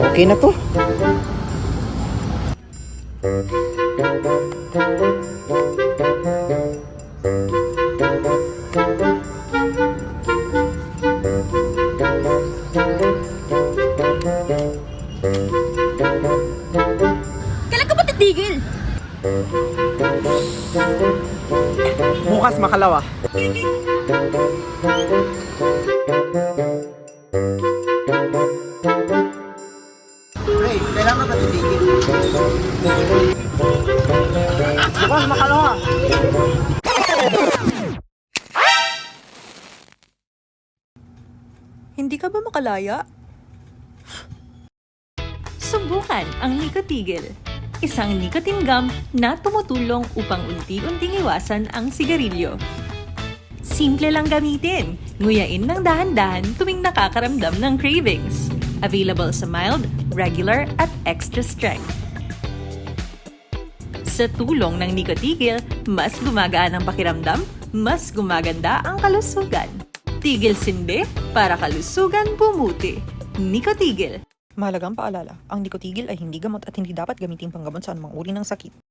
Okay na to. Kailan ka ba titigil? Bukas makalawa. Pre, kailangan ba titigil? Bukas makalawa. Hindi ka ba makalaya? Subukan ang Nicotigil, isang nicotine gum na tumutulong upang unti-unting iwasan ang sigarilyo. Simple lang gamitin, nguyain ng dahan-dahan tuwing nakakaramdam ng cravings. Available sa mild, regular at extra strength. Sa tulong ng Nicotigil, mas gumagaan ang pakiramdam, mas gumaganda ang kalusugan. Tigil sindi para kalusugan bumuti. Nicotigil. Mahalagang paalala, ang Nicotigil ay hindi gamot at hindi dapat gamitin panggamot sa anumang uri ng sakit.